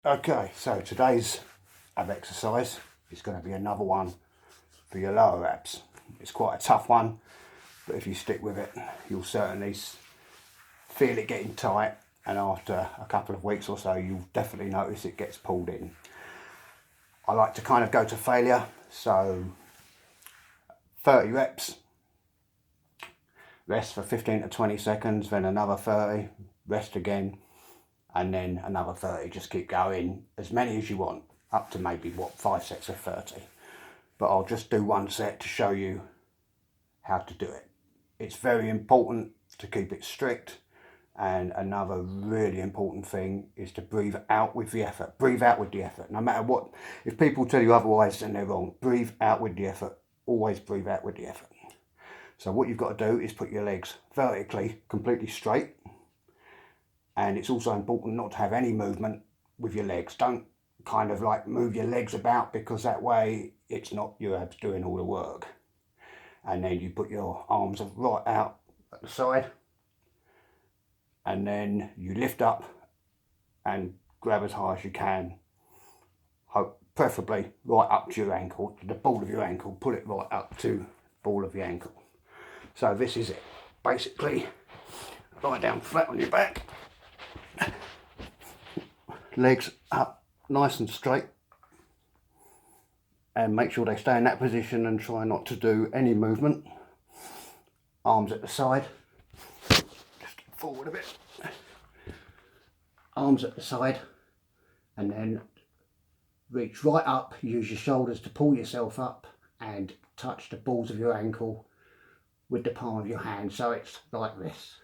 Okay, so today's ab exercise is going to be another one for your lower abs. It's quite a tough one, but if you stick with it, you'll certainly feel it getting tight, and after a couple of weeks or so, you'll definitely notice it gets pulled in. I like to kind of go to failure, so 30 reps, rest for 15 to 20 seconds, then another 30, rest again, and then another 30. Just keep going as many as you want, up to maybe 5 sets of 30. But I'll just do one set to show you how to do it. It's very important to keep it strict, and another really important thing is to breathe out with the effort. Breathe out with the effort. No matter what, if people tell you otherwise, then they're wrong. Breathe out with the effort. Always breathe out with the effort. So what you've got to do is put your legs vertically, completely straight. And it's also important not to have any movement with your legs. Don't kind of like move your legs about, because that way it's not your abs doing all the work. And then you put your arms right out at the side, and then you lift up and grab as high as you can, preferably right up to your ankle, to the ball of your ankle. Pull it right up to the ball of your ankle. So this is it. Basically, lie down flat on your back, legs up nice and straight, and make sure they stay in that position and try not to do any movement. Arms at the side, just forward a bit, arms at the side, and then reach right up, use your shoulders to pull yourself up and touch the balls of your ankle with the palm of your hand, so it's like this.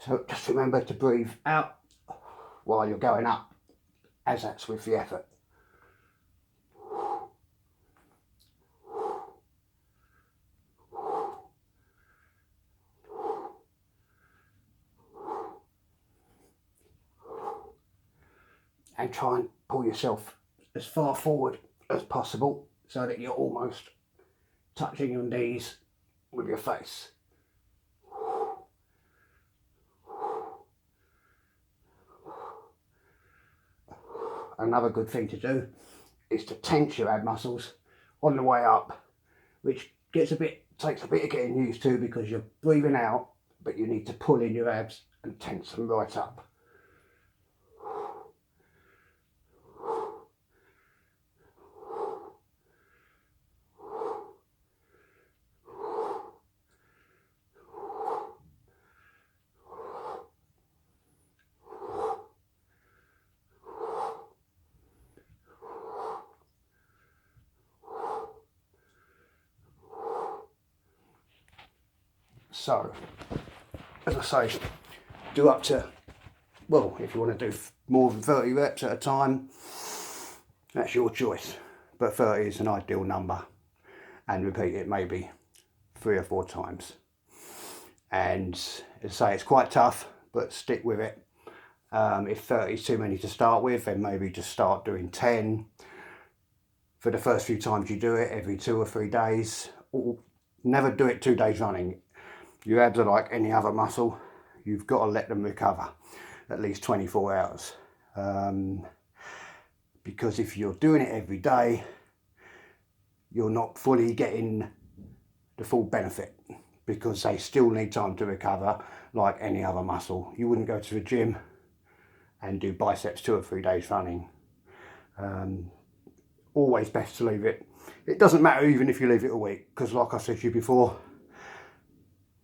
So just remember to breathe out while you're going up, as that's with the effort. And try and pull yourself as far forward as possible so that you're almost touching your knees with your face. Another good thing to do is to tense your ab muscles on the way up, which takes a bit of getting used to, because you're breathing out, but you need to pull in your abs and tense them right up. So, as I say, do up to, well, if you want to do more than 30 reps at a time, that's your choice. But 30 is an ideal number, and repeat it maybe 3 or 4 times. And as I say, it's quite tough, but stick with it. If 30 is too many to start with, then maybe just start doing 10 for the first few times you do it, every 2 or 3 days. Or never do it 2 days running. Your abs are like any other muscle. You've got to let them recover at least 24 hours. Because if you're doing it every day, you're not fully getting the full benefit, because they still need time to recover like any other muscle. You wouldn't go to the gym and do biceps 2 or 3 days running. Always best to leave it. It doesn't matter even if you leave it a week, because like I said to you before,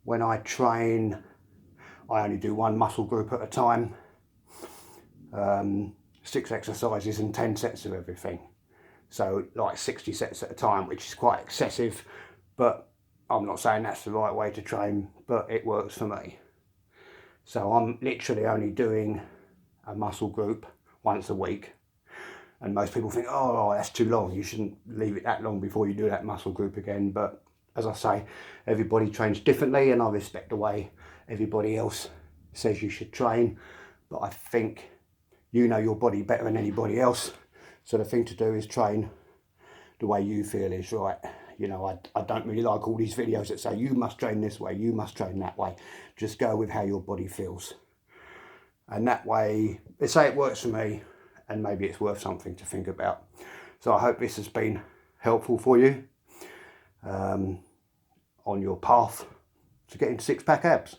when I train, I only do 1 muscle group at a time. 6 exercises and 10 sets of everything. So like 60 sets at a time, which is quite excessive, but I'm not saying that's the right way to train, but it works for me. So I'm literally only doing a muscle group once a week. And most people think, oh, that's too long. You shouldn't leave it that long before you do that muscle group again. But as I say, everybody trains differently, and I respect the way everybody else says you should train. But I think you know your body better than anybody else. So the thing to do is train the way you feel is right. You know, I don't really like all these videos that say you must train this way, you must train that way. Just go with how your body feels. And that way, they say it works for me, and maybe it's worth something to think about. So I hope this has been helpful for you on your path to getting six-pack abs.